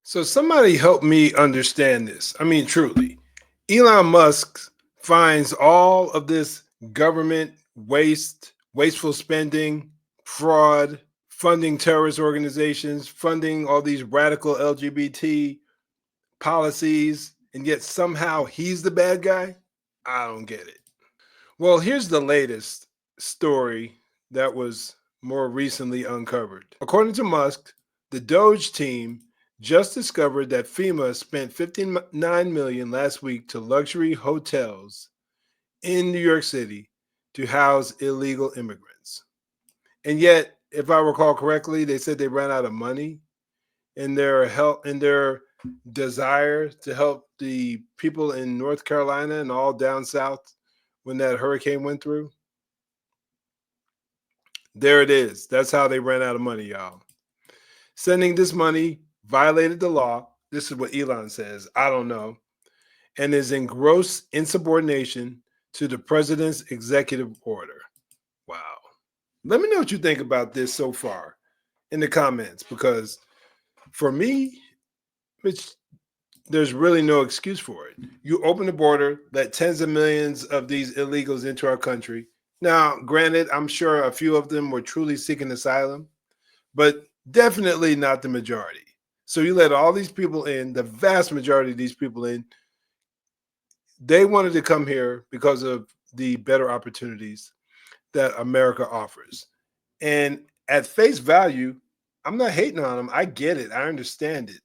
So somebody help me understand this. I mean, truly, Elon Musk finds all of this government waste, wasteful spending, fraud, funding terrorist organizations, funding all these radical LGBT policies, and yet somehow he's the bad guy? I don't get it. Well, here's the latest story that was more recently uncovered. According to Musk, the DOGE team just discovered that FEMA spent 59 million last week to luxury hotels in New York City to house illegal immigrants. And yet, if I recall correctly, they said they ran out of money in their help in their desire to help the people in North Carolina and all down south when that hurricane went through. There it is. That's how they ran out of money, y'all. Sending this money violated the law. This is what Elon says. I don't know. And is in gross insubordination to the president's executive order. Wow. Let me know what you think about this so far in the comments, because for me, it's, there's really no excuse for it. You open the border, let tens of millions of these illegals into our country. Now, granted, I'm sure a few of them were truly seeking asylum, but definitely not the majority. So you let all these people in, the vast majority of these people in, they wanted to come here because of the better opportunities that America offers. And at face value, I'm not hating on them. I get it. I understand it.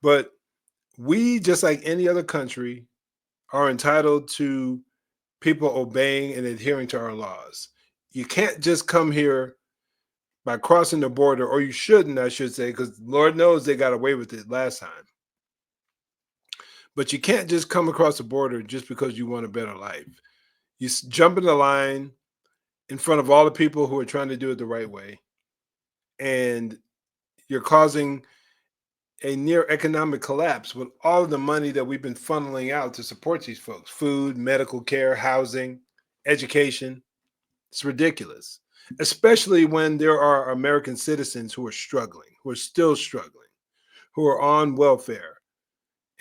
But we, just like any other country, are entitled to people obeying and adhering to our laws. You can't just come here by crossing the border, or you shouldn't, I should say, because Lord knows they got away with it last time. But you can't just come across the border just because you want a better life. You jump in the line in front of all the people who are trying to do it the right way, and you're causing a near economic collapse with all of the money that we've been funneling out to support these folks: food, medical care, housing, education. It's ridiculous, especially when there are American citizens who are struggling, who are still struggling, who are on welfare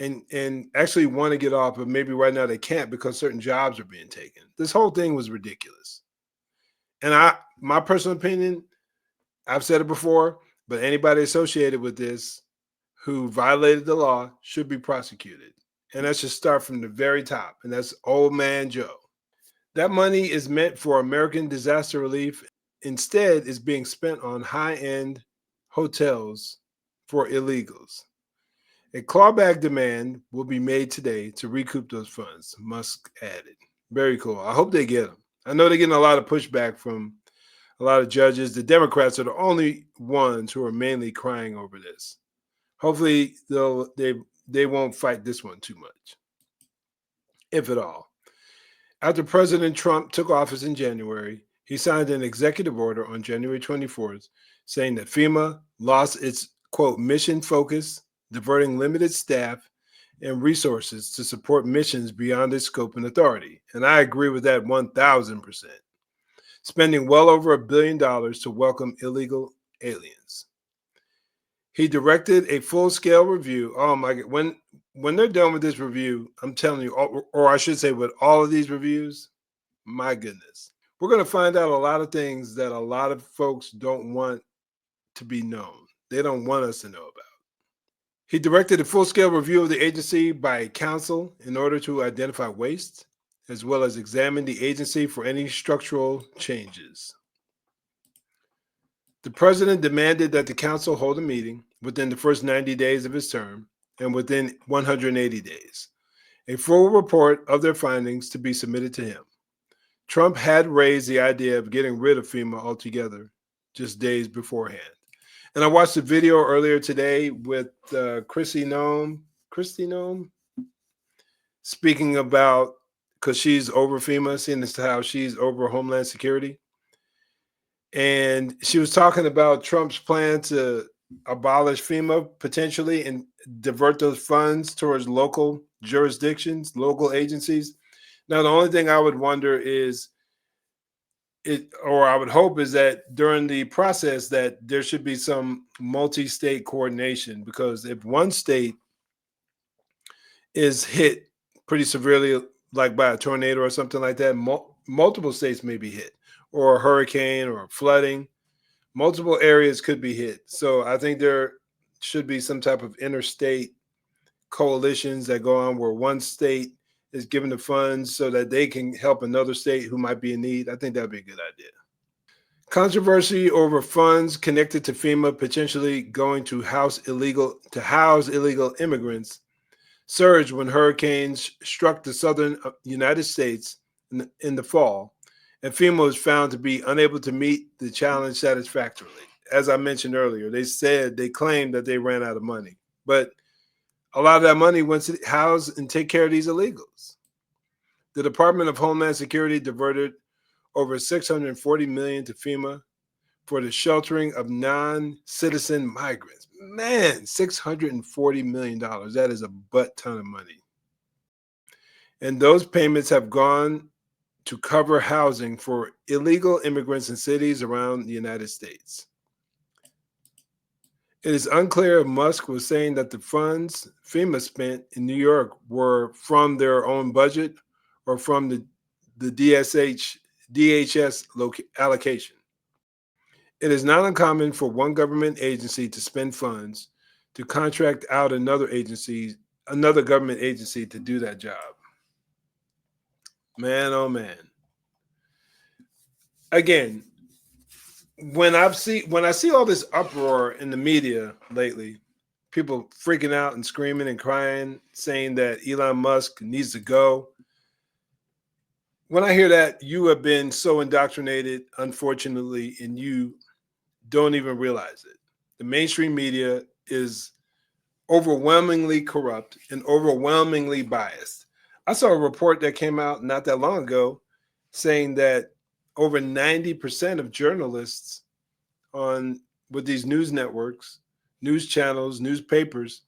and actually want to get off, but maybe right now they can't because certain jobs are being taken. This whole thing was ridiculous. And my personal opinion, I've said it before, but anybody associated with this who violated the law should be prosecuted. And that should start from the very top. And that's old man Joe. That money is meant for American disaster relief. Instead, is being spent on high-end hotels for illegals. A clawback demand will be made today to recoup those funds, Musk added. Very cool. I hope they get them. I know they're getting a lot of pushback from a lot of judges. The Democrats are the only ones who are mainly crying over this. Hopefully, they won't fight this one too much, if at all. After President Trump took office in January, he signed an executive order on January 24th saying that FEMA lost its, quote, mission focus, diverting limited staff and resources to support missions beyond its scope and authority. And I agree with that 1,000%. Spending well over $1 billion to welcome illegal aliens. He directed a full-scale review. Oh my God. When they're done with this review, I'm telling you, or I should say with all of these reviews, my goodness, we're going to find out a lot of things that a lot of folks don't want to be known. They don't want us to know about. He directed a full-scale review of the agency by council in order to identify waste, as well as examine the agency for any structural changes. The president demanded that the council hold a meeting within the first 90 days of his term and within 180 days, a full report of their findings to be submitted to him. Trump had raised the idea of getting rid of FEMA altogether just days beforehand. And I watched a video earlier today with Kristi Noem, speaking about, because she's over FEMA, seeing as to how she's over Homeland Security. And she was talking about Trump's plan to abolish FEMA potentially and divert those funds towards local jurisdictions, local agencies. Now, the only thing I would wonder is or I would hope, is that during the process that there should be some multi-state coordination, because if one state is hit pretty severely, like by a tornado or something like that, multiple states may be hit, or a hurricane or flooding. Multiple areas could be hit. So I think there should be some type of interstate coalitions that go on where one state is given the funds so that they can help another state who might be in need. I think that'd be a good idea. Controversy over funds connected to FEMA potentially going to house illegal immigrants surged when hurricanes struck the southern United States in the fall, and FEMA was found to be unable to meet the challenge satisfactorily. As I mentioned earlier, they claimed that they ran out of money, but a lot of that money went to house and take care of these illegals. The Department of Homeland Security diverted over $640 million to FEMA for the sheltering of non-citizen migrants. Man, $640 million. That is a butt ton of money. And those payments have gone to cover housing for illegal immigrants in cities around the United States. It is unclear if Musk was saying that the funds FEMA spent in New York were from their own budget or from the DHS allocation. It is not uncommon for one government agency to spend funds to contract out another government agency to do that job. Man, oh man. Again, when I see all this uproar in the media lately, people freaking out and screaming and crying, saying that Elon Musk needs to go. When I hear that, you have been so indoctrinated, unfortunately, and you don't even realize it. The mainstream media is overwhelmingly corrupt and overwhelmingly biased. I saw a report that came out not that long ago saying that over 90% of journalists with these news networks, news channels, newspapers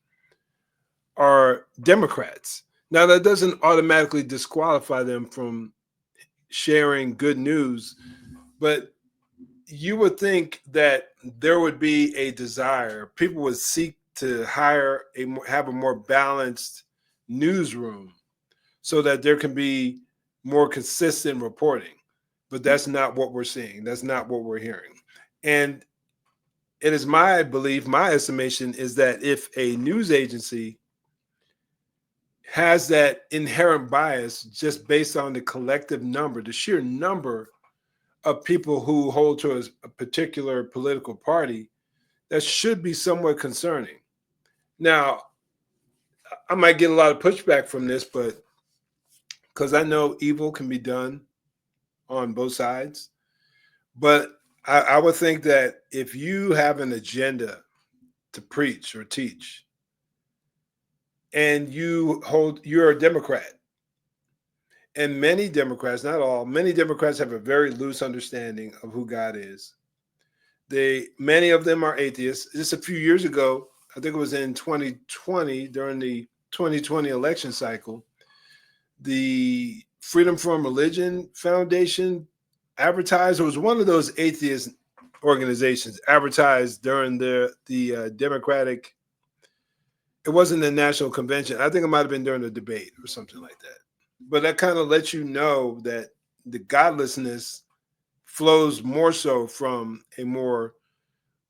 are Democrats. Now, that doesn't automatically disqualify them from sharing good news, but you would think that there would be a desire. People would seek to have a more balanced newsroom so that there can be more consistent reporting. But that's not what we're seeing. That's not what we're hearing. And it is my belief, my estimation is that if a news agency has that inherent bias just based on the collective number, the sheer number of people who hold to a particular political party, that should be somewhat concerning. Now, I might get a lot of pushback from this, but because I know evil can be done on both sides. But I would think that if you have an agenda to preach or teach, and you're a Democrat, and many Democrats, not all, many Democrats have a very loose understanding of who God is. Many of them are atheists. Just a few years ago, I think it was in 2020, during the 2020 election cycle, the Freedom from Religion Foundation advertised, it was one of those atheist organizations, advertised during the Democratic, it wasn't the national convention. I think it might have been during the debate or something like that. But that kind of lets you know that the godlessness flows more so from a more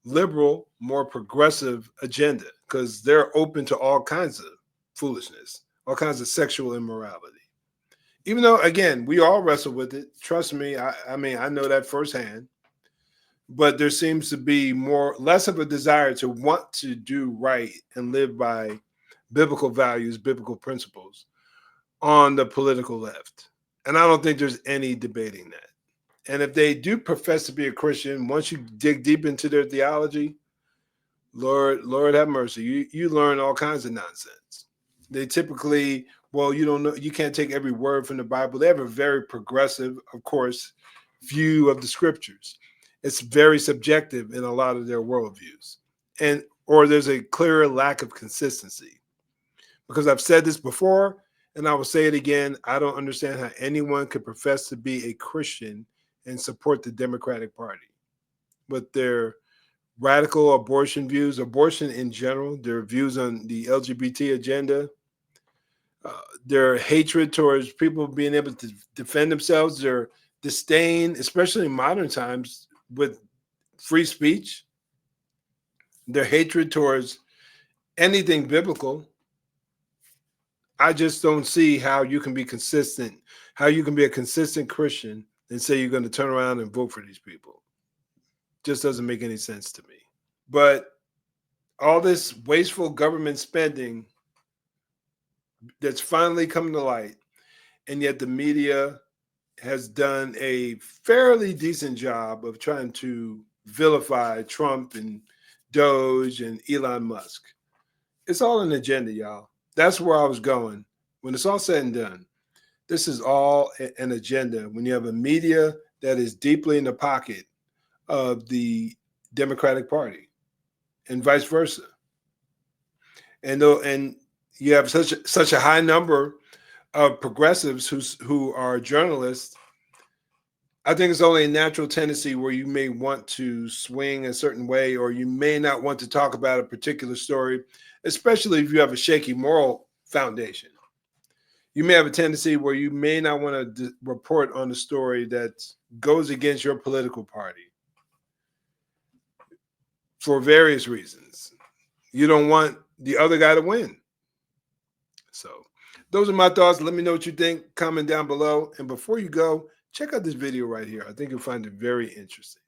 liberal, more progressive agenda, because they're open to all kinds of foolishness, all kinds of sexual immorality. Even though, again, we all wrestle with it. Trust me, I mean, I know that firsthand. But there seems to be less of a desire to want to do right and live by biblical values, biblical principles on the political left. And I don't think there's any debating that. And if they do profess to be a Christian, once you dig deep into their theology, Lord have mercy, you learn all kinds of nonsense. They typically, well, you don't know, you can't take every word from the Bible. They have a very progressive, of course, view of the scriptures. It's very subjective in a lot of their worldviews. Or there's a clear lack of consistency. Because I've said this before, and I will say it again, I don't understand how anyone could profess to be a Christian and support the Democratic Party with their radical abortion views, abortion in general, their views on the LGBT agenda, their hatred towards people being able to defend themselves, their disdain, especially in modern times, with free speech, their hatred towards anything biblical. I just don't see how you can be consistent, how you can be a consistent Christian and say you're going to turn around and vote for these people. Just doesn't make any sense to me. But all this wasteful government spending that's finally coming to light, and yet the media has done a fairly decent job of trying to vilify Trump and DOGE and Elon Musk. It's all an agenda, y'all. That's where I was going. When it's all said and done, this is all an agenda. When you have a media that is deeply in the pocket of the Democratic Party and vice versa. And you have such a high number of progressives who are journalists, I think it's only a natural tendency where you may want to swing a certain way, or you may not want to talk about a particular story, especially if you have a shaky moral foundation. You may have a tendency where you may not want to report on a story that goes against your political party for various reasons. You don't want the other guy to win. So those are my thoughts. Let me know what you think. Comment down below. And before you go, check out this video right here. I think you'll find it very interesting.